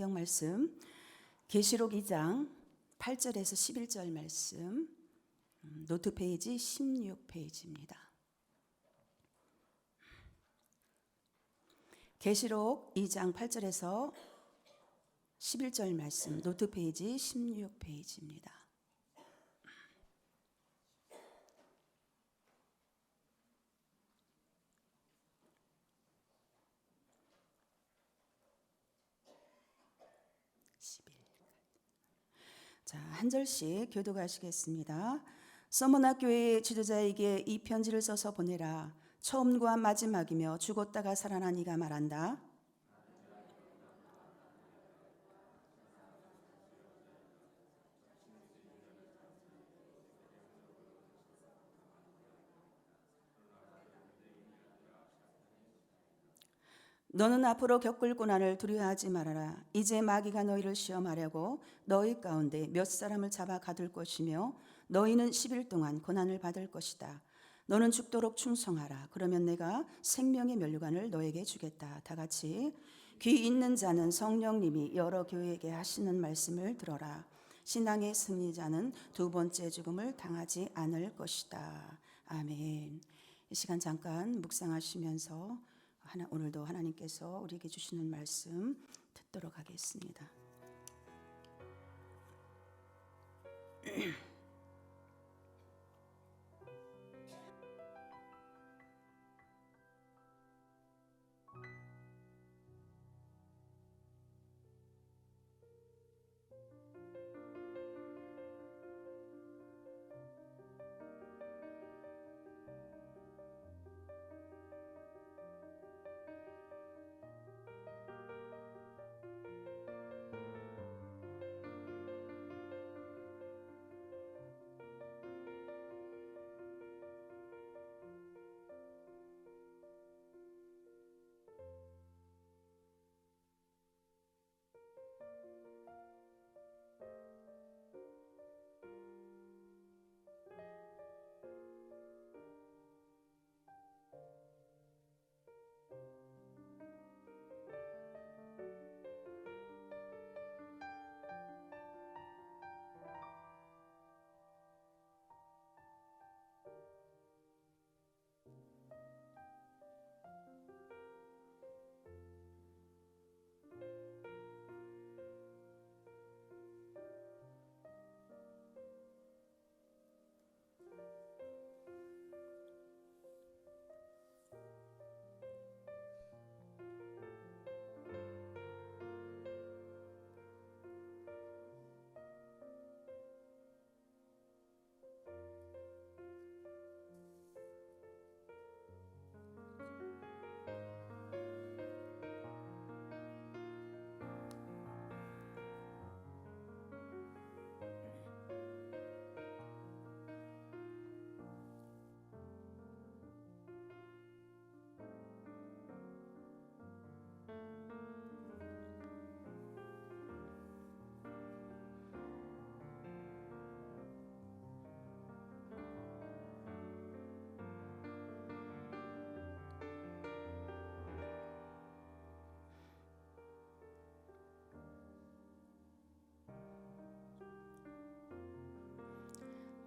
성경 말씀 계시록 2장 8절에서 11절 말씀, 노트 페이지 16페이지입니다. 계시록 2장 8절에서 11절 말씀, 노트 페이지 16페이지입니다. 자, 한 절씩 교독하시겠습니다. 서머나 교회의 지도자에게 이 편지를 써서 보내라. 처음과 마지막이며 죽었다가 살아난 이가 말한다. 너는 앞으로 겪을 고난을 두려워하지 말아라. 이제 마귀가 너희를 시험하려고 너희 가운데 몇 사람을 잡아 가둘 것이며 너희는 10일 동안 고난을 받을 것이다. 너는 죽도록 충성하라. 그러면 내가 생명의 면류관을 너에게 주겠다. 다 같이 귀 있는 자는 성령님이 여러 교회에게 하시는 말씀을 들어라. 신앙의 승리자는 두 번째 죽음을 당하지 않을 것이다. 아멘. 이 시간 잠깐 묵상하시면서 오늘도 하나님께서 우리에게 주시는 말씀 듣도록 하겠습니다.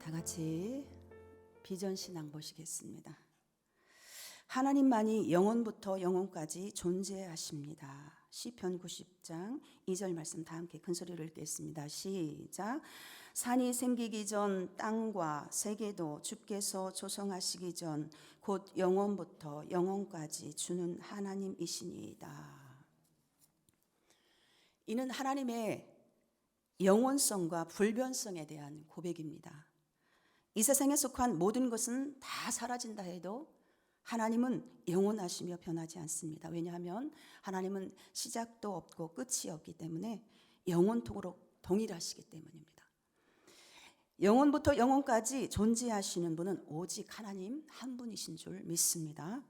다 같이 비전 신앙 보시겠습니다. 하나님만이 영원부터 영원까지 존재하십니다. 시편 90장 2절 말씀 다 함께 큰 소리로 읽겠습니다. 시작. 산이 생기기 전 땅과 세계도 주께서 조성하시기 전 곧 영원부터 영원까지 주는 하나님이시니이다. 이는 하나님의 영원성과 불변성에 대한 고백입니다. 이 세상에 속한 모든 것은 다 사라진다 해도 하나님은 영원하시며 변하지 않습니다. 왜냐하면 하나님은 시작도 없고 끝이 없기 때문에 영원토록 동일하시기 때문입니다. 영원부터 영원까지 존재하시는 분은 오직 하나님 한 분이신 줄 믿습니다.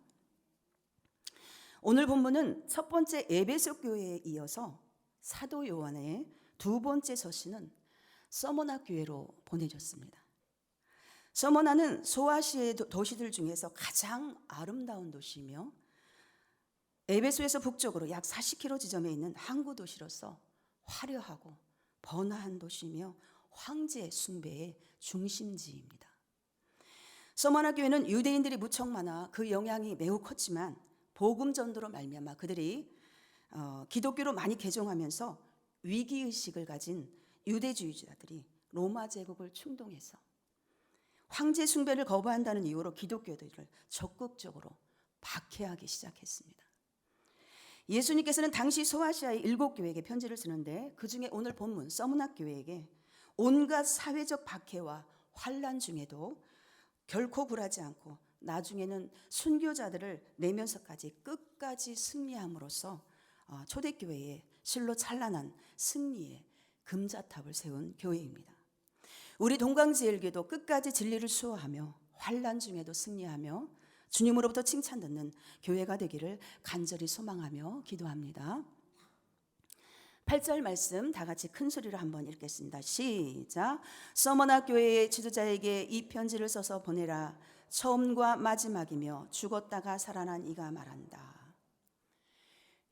오늘 본문은 첫 번째 에베소 교회에 이어서 사도 요한의 두 번째 서신은 서머나 교회로 보내졌습니다. 서머나는 소아시아의 도시들 중에서 가장 아름다운 도시이며 에베소에서 북쪽으로 약 40km 지점에 있는 항구 도시로서 화려하고 번화한 도시이며 황제 숭배의 중심지입니다. 서머나 교회는 유대인들이 무척 많아 그 영향이 매우 컸지만 복음 전도로 말미암아 그들이 기독교로 많이 개종하면서 위기의식을 가진 유대주의자들이 로마 제국을 충동해서 황제 숭배를 거부한다는 이유로 기독교들을 적극적으로 박해하기 시작했습니다. 예수님께서는 당시 소아시아의 7교회에게 편지를 쓰는데 그중에 오늘 본문 서문학 교회에게 온갖 사회적 박해와 환란 중에도 결코 굴하지 않고 나중에는 순교자들을 내면서까지 끝까지 승리함으로써 초대교회에 실로 찬란한 승리의 금자탑을 세운 교회입니다. 우리 동강제일교도 끝까지 진리를 수호하며 환란 중에도 승리하며 주님으로부터 칭찬 듣는 교회가 되기를 간절히 소망하며 기도합니다. 8절 말씀 다 같이 큰 소리로 한번 읽겠습니다. 시작. 서머나 교회의 지도자에게 이 편지를 써서 보내라. 처음과 마지막이며 죽었다가 살아난 이가 말한다.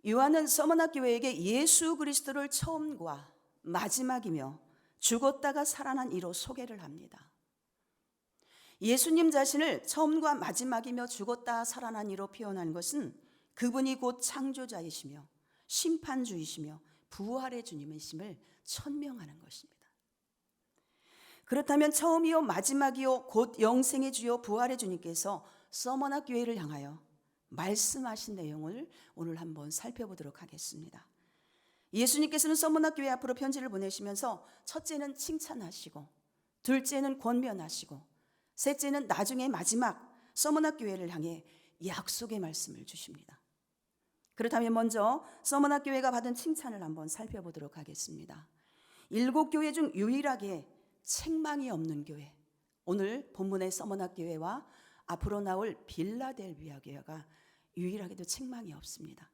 요한은 서머나 교회에게 예수 그리스도를 처음과 마지막이며 죽었다가 살아난 이로 소개를 합니다. 예수님 자신을 처음과 마지막이며 죽었다 살아난 이로 표현한 것은 그분이 곧 창조자이시며 심판주이시며 부활의 주님이심을 천명하는 것입니다. 그렇다면 처음이요 마지막이요 곧 영생의 주요 부활의 주님께서 서머나 교회를 향하여 말씀하신 내용을 오늘 한번 살펴보도록 하겠습니다. 예수님께서는 서머나 교회 앞으로 편지를 보내시면서 첫째는 칭찬하시고 둘째는 권면하시고 셋째는 나중에 마지막 서머나 교회를 향해 약속의 말씀을 주십니다. 그렇다면 먼저 서머나 교회가 받은 칭찬을 한번 살펴보도록 하겠습니다. 7교회 중 유일하게 책망이 없는 교회, 오늘 본문의 서머나 교회와 앞으로 나올 빌라델비아 교회가 유일하게도 책망이 없습니다.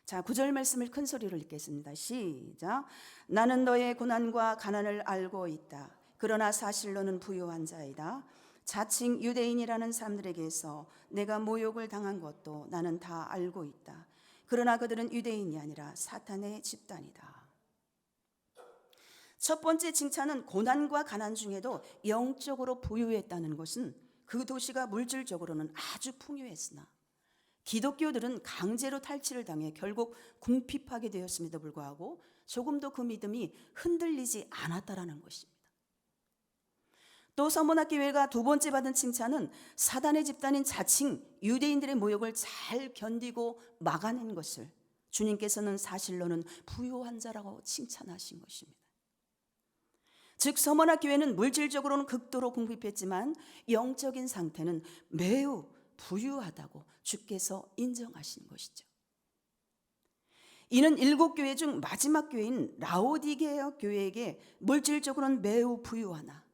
자, 9절 말씀을 큰 소리로 읽겠습니다. 시작. 나는 너의 고난과 가난을 알고 있다. 그러나 사실로는 부유한 자이다. 자칭 유대인이라는 사람들에게서 내가 모욕을 당한 것도 나는 다 알고 있다. 그러나 그들은 유대인이 아니라 사탄의 집단이다. 첫 번째 칭찬은 고난과 가난 중에도 영적으로 부유했다는 것은 그 도시가 물질적으로는 아주 풍요했으나 기독교들은 강제로 탈취를 당해 결국 궁핍하게 되었음에도 불구하고 조금도 그 믿음이 흔들리지 않았다라는 것입니다. 또 서머나 교회가 두 번째 받은 칭찬은 사단의 집단인 자칭 유대인들의 모욕을 잘 견디고 막아낸 것을 주님께서는 사실로는 부유한 자라고 칭찬하신 것입니다. 즉 서머나 교회는 물질적으로는 극도로 궁핍했지만 영적인 상태는 매우 부유하다고 주께서 인정하신 것이죠. 이는 7교회 중 마지막 교회인 라오디게아 교회에게 물질적으로는 매우 부유하나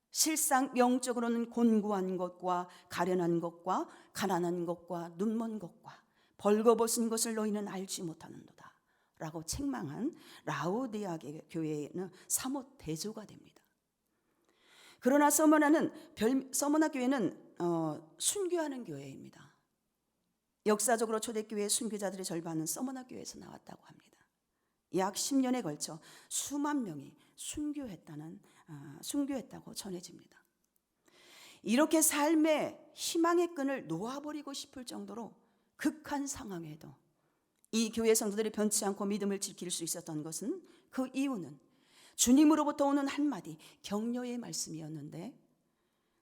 실상 영적으로는 곤고한 것과 가련한 것과 가난한 것과 눈먼 것과 벌거벗은 것을 너희는 알지 못하는도다 라고 책망한 라오디게아 교회는 사뭇 대조가 됩니다. 그러나 서머나 교회는 순교하는 교회입니다. 역사적으로 초대교회의 순교자들의 절반은 서머나 교회에서 나왔다고 합니다. 약 10년에 걸쳐 수만 명이 순교했다고 전해집니다. 이렇게 삶의 희망의 끈을 놓아버리고 싶을 정도로 극한 상황에도 이 교회 성도들이 변치 않고 믿음을 지킬 수 있었던 것은 그 이유는 주님으로부터 오는 한마디 격려의 말씀이었는데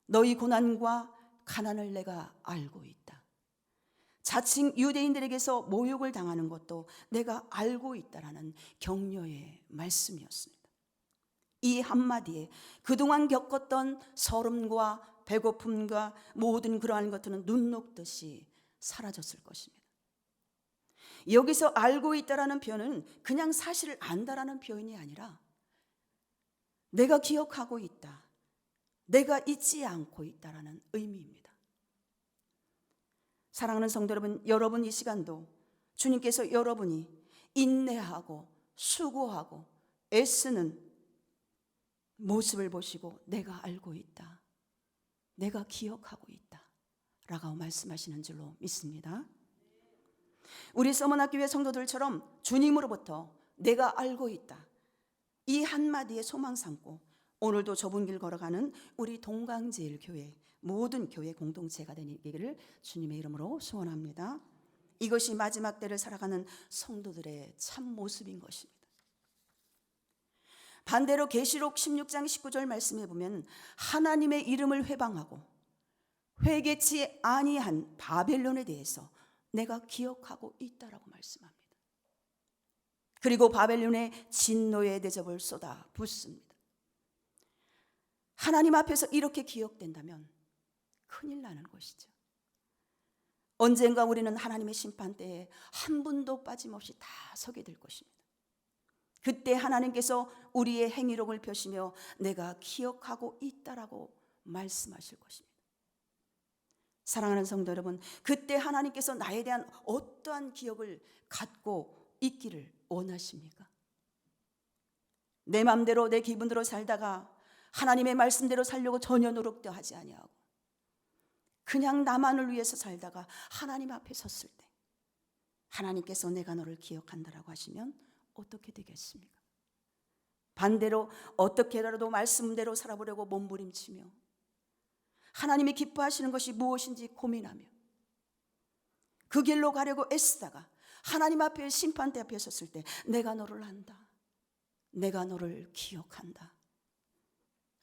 너희 고난과 가난을 내가 알고 있다. 자칭 유대인들에게서 모욕을 당하는 것도 내가 알고 있다라는 격려의 말씀이었습니다. 이 한마디에 그동안 겪었던 서름과 배고픔과 모든 그러한 것들은 눈 녹듯이 사라졌을 것입니다. 여기서 알고 있다라는 표현은 그냥 사실을 안다라는 표현이 아니라 내가 기억하고 있다. 내가 잊지 않고 있다라는 의미입니다. 사랑하는 성도 여러분 이 시간도 주님께서 여러분이 인내하고 수고하고 애쓰는 모습을 보시고 내가 알고 있다. 내가 기억하고 있다. 라고 말씀하시는 줄로 믿습니다. 우리 서머나 교회 성도들처럼 주님으로부터 내가 알고 있다. 이 한마디에 소망 삼고 오늘도 좁은 길 걸어가는 우리 동강제일교회 모든 교회 공동체가 되기를 주님의 이름으로 소원합니다. 이것이 마지막 때를 살아가는 성도들의 참 모습인 것입니다. 반대로 계시록 16장 19절 말씀에 보면 하나님의 이름을 회방하고 회개치 아니한 바벨론에 대해서 내가 기억하고 있다라고 말씀합니다. 그리고 바벨론의 진노의 대접을 쏟아 붓습니다. 하나님 앞에서 이렇게 기억된다면 큰일 나는 것이죠. 언젠가 우리는 하나님의 심판대에 한 분도 빠짐없이 다 서게 될 것입니다. 그때 하나님께서 우리의 행위록을 펴시며 내가 기억하고 있다라고 말씀하실 것입니다. 사랑하는 성도 여러분, 그때 하나님께서 나에 대한 어떠한 기억을 갖고 있기를 원하십니까? 내 마음대로 내 기분대로 살다가 하나님의 말씀대로 살려고 전혀 노력도 하지 아니하고 그냥 나만을 위해서 살다가 하나님 앞에 섰을 때 하나님께서 내가 너를 기억한다라고 하시면 어떻게 되겠습니까? 반대로 어떻게라도 말씀대로 살아보려고 몸부림치며 하나님이 기뻐하시는 것이 무엇인지 고민하며 그 길로 가려고 애쓰다가 하나님 앞에 심판대 앞에 섰을 때 내가 너를 안다. 내가 너를 기억한다.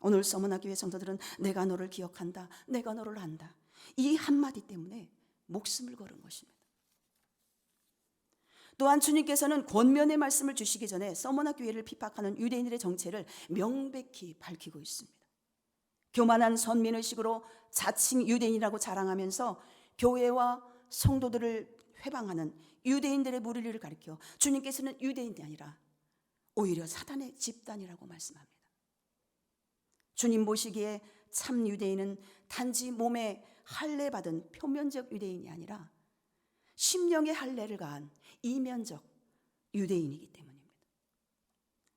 오늘 서머나교회 성도들은 내가 너를 기억한다. 내가 너를 안다. 이 한마디 때문에 목숨을 걸은 것입니다. 또한 주님께서는 권면의 말씀을 주시기 전에 서머나교회를 핍박하는 유대인들의 정체를 명백히 밝히고 있습니다. 교만한 선민의식으로 자칭 유대인이라고 자랑하면서 교회와 성도들을 회방하는 유대인들의 무리를 가리켜 주님께서는 유대인이 아니라 오히려 사단의 집단이라고 말씀합니다. 주님 보시기에 참 유대인은 단지 몸에 할례 받은 표면적 유대인이 아니라 심령의 할례를 가한 이면적 유대인이기 때문입니다.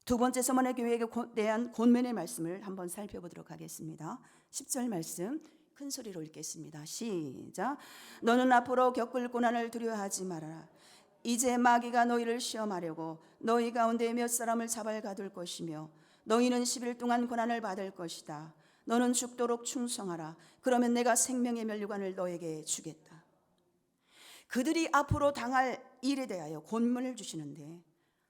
두 번째 서머나교회에 대한 권면의 말씀을 한번 살펴보도록 하겠습니다. 10절 말씀 큰 소리로 읽겠습니다. 시작. 너는 앞으로 겪을 고난을 두려워하지 말아라. 이제 마귀가 너희를 시험하려고 너희 가운데 몇 사람을 잡아 가둘 것이며 너희는 10일 동안 고난을 받을 것이다. 너는 죽도록 충성하라. 그러면 내가 생명의 면류관을 너에게 주겠다. 그들이 앞으로 당할 일에 대하여 권면을 주시는데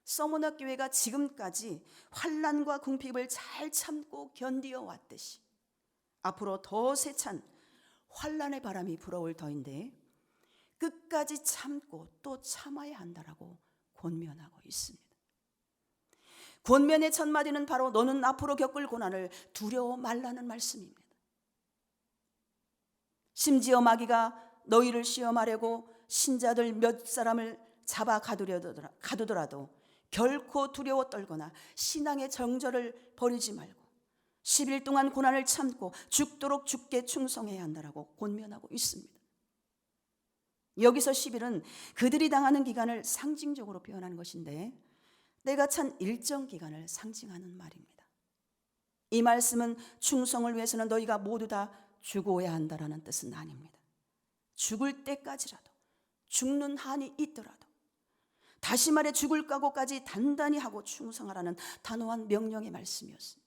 서머나교회가 지금까지 환난과 궁핍을 잘 참고 견디어 왔듯이 앞으로 더 세찬 환난의 바람이 불어올 터인데 끝까지 참고 또 참아야 한다라고 권면하고 있습니다. 권면의 첫 마디는 바로 너는 앞으로 겪을 고난을 두려워 말라는 말씀입니다. 심지어 마귀가 너희를 시험하려고 신자들 몇 사람을 잡아 가두더라도 결코 두려워 떨거나 신앙의 정절을 버리지 말고 10일 동안 고난을 참고 죽도록 주께 충성해야 한다라고 권면하고 있습니다. 여기서 10일은 그들이 당하는 기간을 상징적으로 표현하는 것인데 때가 찬 일정 기간을 상징하는 말입니다. 이 말씀은 충성을 위해서는 너희가 모두 다 죽어야 한다라는 뜻은 아닙니다. 죽을 때까지라도 죽는 한이 있더라도 다시 말해 죽을 각오까지 단단히 하고 충성하라는 단호한 명령의 말씀이었습니다.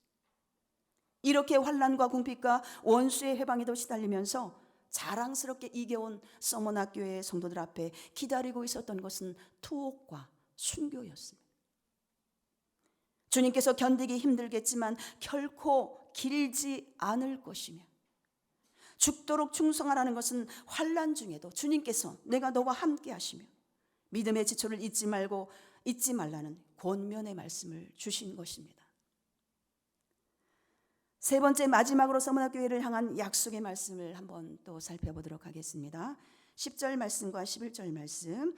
이렇게 환난과 궁핍과 원수의 해방에도 시달리면서 자랑스럽게 이겨온 서머나교회 성도들 앞에 기다리고 있었던 것은 투옥과 순교였습니다. 주님께서 견디기 힘들겠지만 결코 길지 않을 것이며 죽도록 충성하라는 것은 환난 중에도 주님께서 내가 너와 함께 하시며 믿음의 지초를 잊지 말라는 권면의 말씀을 주신 것입니다. 세 번째 마지막으로 서머나교회를 향한 약속의 말씀을 한번 또 살펴보도록 하겠습니다. 10절 말씀과 11절 말씀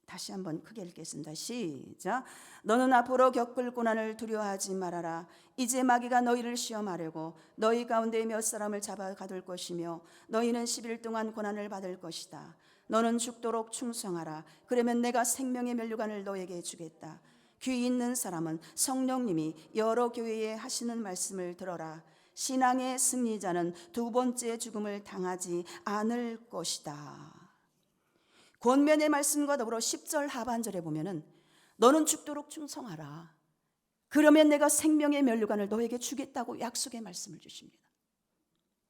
다시 한번 크게 읽겠습니다. 시작. 너는 앞으로 겪을 고난을 두려워하지 말아라. 이제 마귀가 너희를 시험하려고 너희 가운데 몇 사람을 잡아 가둘 것이며 너희는 10일 동안 고난을 받을 것이다. 너는 죽도록 충성하라. 그러면 내가 생명의 면류관을 너에게 주겠다. 귀 있는 사람은 성령님이 여러 교회에 하시는 말씀을 들어라. 신앙의 승리자는 두 번째 죽음을 당하지 않을 것이다. 권면의 말씀과 더불어 10절 하반절에 보면은 너는 죽도록 충성하라. 그러면 내가 생명의 면류관을 너에게 주겠다고 약속의 말씀을 주십니다.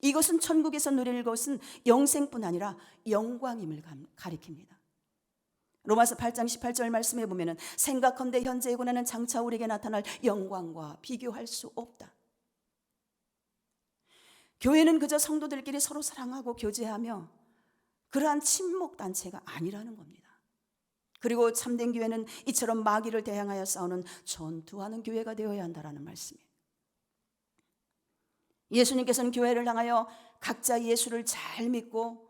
이것은 천국에서 누릴 것은 영생뿐 아니라 영광임을 가리킵니다. 로마서 8장 18절 말씀에 보면은 생각컨대 현재의 고난은 장차 우리에게 나타날 영광과 비교할 수 없다. 교회는 그저 성도들끼리 서로 사랑하고 교제하며 그러한 친목 단체가 아니라는 겁니다. 그리고 참된 교회는 이처럼 마귀를 대항하여 싸우는 전투하는 교회가 되어야 한다는 말씀이에요. 예수님께서는 교회를 향하여 각자 예수를 잘 믿고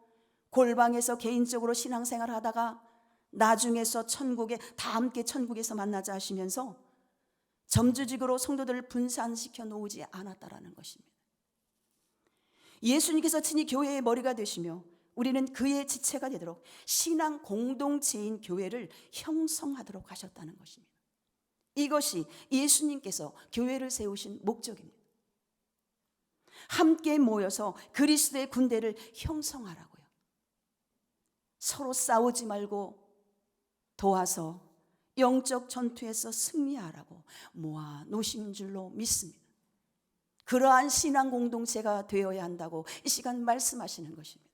골방에서 개인적으로 신앙생활을 하다가 나중에서 천국에 다 함께 천국에서 만나자 하시면서 점주직으로 성도들을 분산시켜 놓지 않았다라는 것입니다. 예수님께서 친히 교회의 머리가 되시며 우리는 그의 지체가 되도록 신앙 공동체인 교회를 형성하도록 하셨다는 것입니다. 이것이 예수님께서 교회를 세우신 목적입니다. 함께 모여서 그리스도의 군대를 형성하라고요. 서로 싸우지 말고 도와서 영적 전투에서 승리하라고 모아 놓으신 줄로 믿습니다. 그러한 신앙 공동체가 되어야 한다고 이 시간 말씀하시는 것입니다.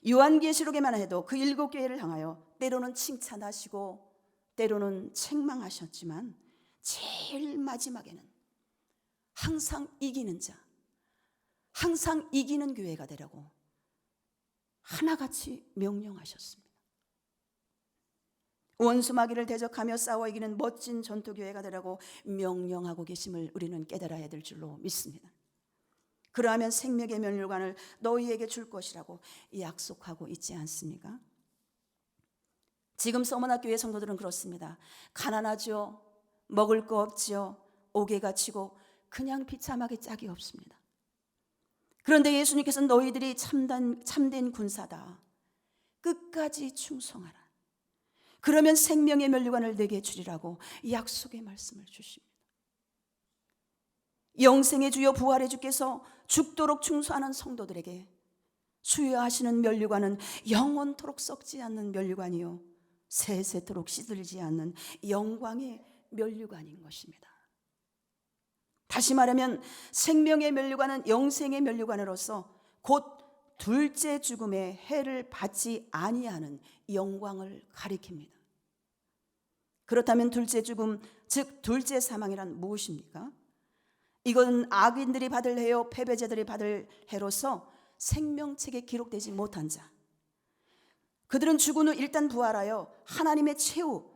요한계시록에만 해도 그 7교회를 향하여 때로는 칭찬하시고 때로는 책망하셨지만 제일 마지막에는 항상 이기는 자, 항상 이기는 교회가 되라고 하나같이 명령하셨습니다. 원수마귀를 대적하며 싸워 이기는 멋진 전투교회가 되라고 명령하고 계심을 우리는 깨달아야 될 줄로 믿습니다. 그러하면 생명의 면류관을 너희에게 줄 것이라고 약속하고 있지 않습니까? 지금 서머나교회 성도들은 그렇습니다. 가난하죠. 먹을 거 없죠. 옥에가 치고 그냥 비참하게 짝이 없습니다. 그런데 예수님께서는 너희들이 참된 군사다. 끝까지 충성하라. 그러면 생명의 면류관을 내게 주리라고 약속의 말씀을 주십니다. 영생의 주여 부활의 주께서 죽도록 충수하는 성도들에게 수여하시는 면류관은 영원토록 썩지 않는 면류관이요 세세토록 시들지 않는 영광의 면류관인 것입니다. 다시 말하면 생명의 면류관은 영생의 면류관으로서 곧 둘째 죽음의 해를 받지 아니하는 영광을 가리킵니다. 그렇다면 둘째 죽음, 즉 둘째 사망이란 무엇입니까? 이건 악인들이 받을 해요, 패배자들이 받을 해로서 생명책에 기록되지 못한 자, 그들은 죽은 후 일단 부활하여 하나님의 최후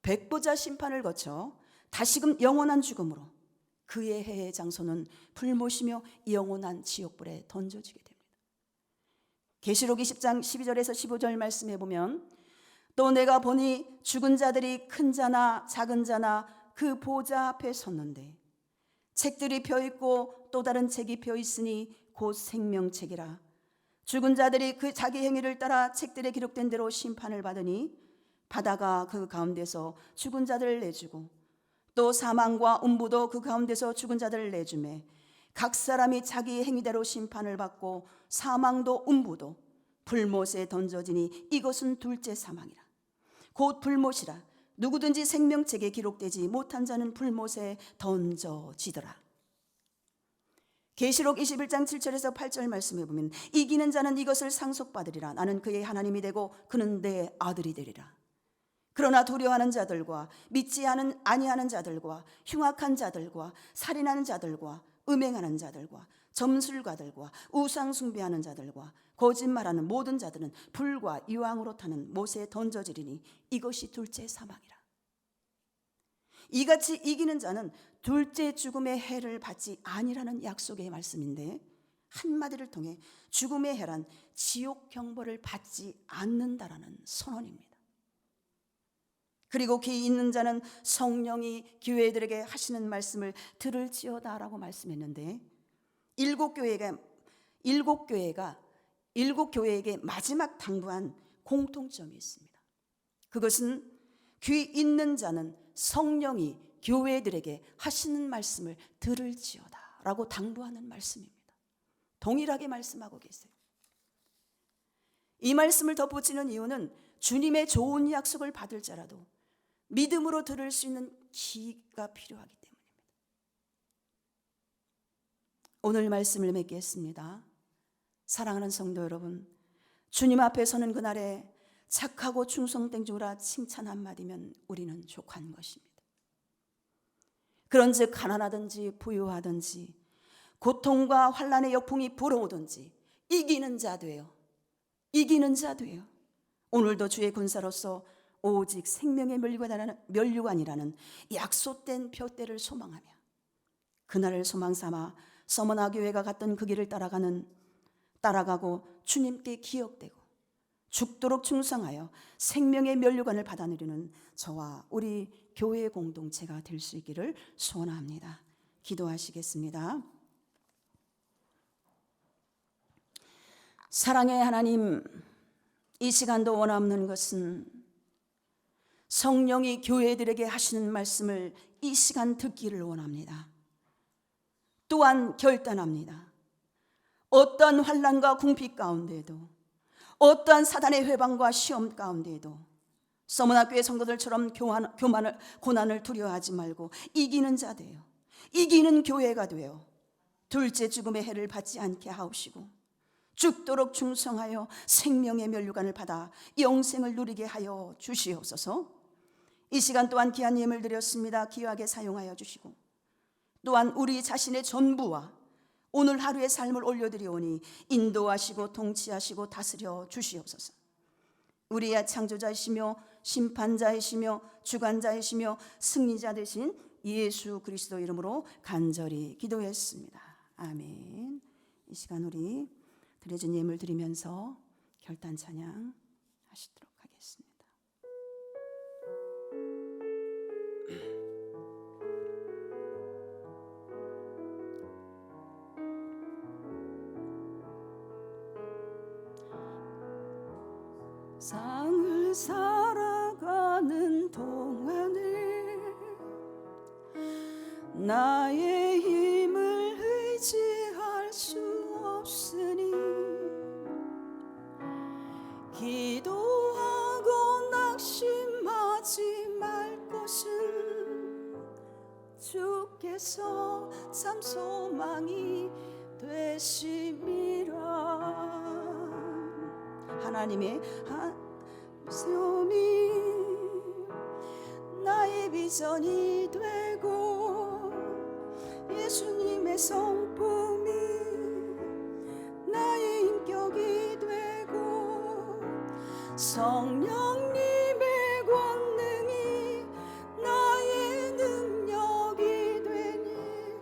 백보자 심판을 거쳐 다시금 영원한 죽음으로 그의 해의 장소는 불못이며 영원한 지옥불에 던져지게 됩니다. 계시록 20장 12절에서 15절 말씀해 보면 또 내가 보니 죽은 자들이 큰 자나 작은 자나 그 보좌 앞에 섰는데 책들이 펴있고 또 다른 책이 펴있으니 곧 생명책이라. 죽은 자들이 그 자기 행위를 따라 책들에 기록된 대로 심판을 받으니 바다가 그 가운데서 죽은 자들을 내주고 또 사망과 음부도 그 가운데서 죽은 자들을 내주매 각 사람이 자기 행위대로 심판을 받고 사망도 음부도 불못에 던져지니 이것은 둘째 사망이라. 곧 불못이라. 누구든지 생명책에 기록되지 못한 자는 불못에 던져지더라. 계시록 21장 7절에서 8절 말씀해 보면 이기는 자는 이것을 상속받으리라. 나는 그의 하나님이 되고 그는 내 아들이 되리라. 그러나 두려워하는 자들과 믿지 아니하는 자들과 흉악한 자들과 살인하는 자들과 음행하는 자들과 점술가들과 우상 숭배하는 자들과 거짓말하는 모든 자들은 불과 유황으로 타는 못에 던져지리니 이것이 둘째 사망이라. 이같이 이기는 자는 둘째 죽음의 해를 받지 아니라는 약속의 말씀인데 한마디를 통해 죽음의 해란 지옥 형벌을 받지 않는다라는 선언입니다. 그리고 귀 있는 자는 성령이 교회들에게 하시는 말씀을 들을지어다라고 말씀했는데 일곱 교회에게 마지막 당부한 공통점이 있습니다. 그것은 귀 있는 자는 성령이 교회들에게 하시는 말씀을 들을지어다라고 당부하는 말씀입니다. 동일하게 말씀하고 계세요. 이 말씀을 덧붙이는 이유는 주님의 좋은 약속을 받을 자라도 믿음으로 들을 수 있는 귀가 필요하기 때문입니다. 오늘 말씀을 맺겠습니다. 사랑하는 성도 여러분, 주님 앞에 서는 그날에 착하고 충성된 주라 칭찬 한마디면 우리는 족한 것입니다. 그런즉 가난하든지 부유하든지 고통과 환난의 역풍이 불어오든지 이기는 자 되어, 이기는 자 되어 오늘도 주의 군사로서 오직 생명의 면류관이라는 약속된 표대를 소망하며 그날을 소망 삼아 서머나 교회가 갔던 그 길을 따라가고 주님께 기억되고 죽도록 충성하여 생명의 면류관을 받아 누리는 저와 우리 교회 공동체가 될 수 있기를 소원합니다. 기도하시겠습니다. 사랑의 하나님, 이 시간도 원하는 것은 성령이 교회들에게 하시는 말씀을 이 시간 듣기를 원합니다. 또한 결단합니다. 어떠한 환난과 궁핍 가운데에도, 어떠한 사단의 회방과 시험 가운데에도 서머나교회 성도들처럼 고난을 두려워하지 말고 이기는 자 되어, 이기는 교회가 되어 둘째 죽음의 해를 받지 않게 하옵시고 죽도록 충성하여 생명의 면류관을 받아 영생을 누리게 하여 주시옵소서. 이 시간 또한 귀한 예물 드렸습니다. 귀하게 사용하여 주시고 또한 우리 자신의 전부와 오늘 하루의 삶을 올려드리오니 인도하시고 통치하시고 다스려 주시옵소서. 우리의 창조자이시며 심판자이시며 주관자이시며 승리자 되신 예수 그리스도 이름으로 간절히 기도했습니다. 아멘. 이 시간 우리 드려진 예물 드리면서 결단 찬양 하시도록 하겠습니다. 세상을 살아가는 동안에 나의 힘을 의지할 수 없으니 기도하고 낙심하지 말 것은 주께서 참 소망이 되심이라. 하나님의 말씀이 나의 비전이 되고 예수님의 성품이 나의 인격이 되고 성령님의 권능이 나의 능력이 되니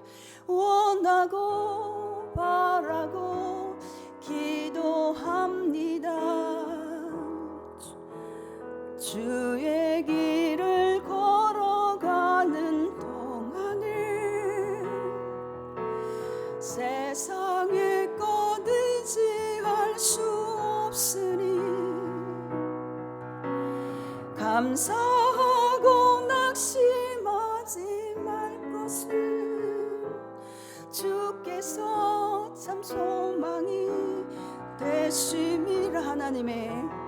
원하고 바라고 기도합니다. 주의 길을 걸어가는 동안에 세상의 것 의지할 수 없으니 감사하고 낙심하지 말 것을 주께서 참 소망이 되심이라. 하나님의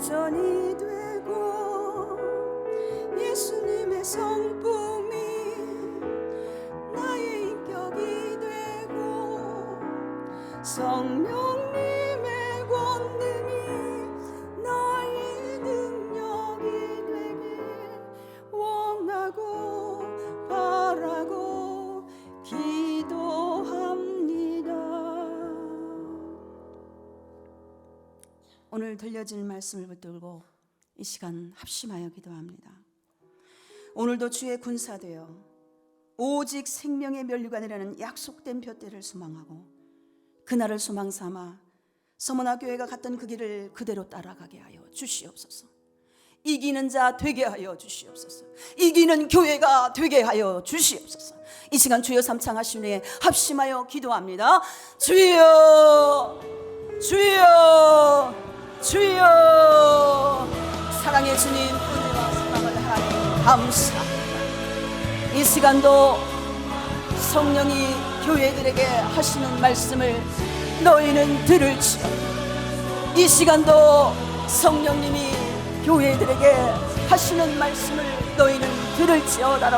비전이 되고 예수님의 성품이 나의 인격이 되고 성령님의 권능이 나의 능력이 되길 원하고 바라고 기도합니다. 오늘 들려질 말씀을 붙들고 이 시간 합심하여 기도합니다. 오늘도 주의 군사되어 오직 생명의 면류관이라는 약속된 푯대를 소망하고 그날을 소망 삼아 서머나 교회가 갔던 그 길을 그대로 따라가게 하여 주시옵소서. 이기는 자 되게 하여 주시옵소서. 이기는 교회가 되게 하여 주시옵소서. 이 시간 주여 삼창하시니 합심하여 기도합니다. 주여, 주여, 주여. 사랑의 주님, 은혜와 사랑을 하나님 감사합니다. 이 시간도 성령이 교회들에게 하시는 말씀을 너희는 들을지어다. 이 시간도 성령님이 교회들에게 하시는 말씀을 너희는 들을지어다라고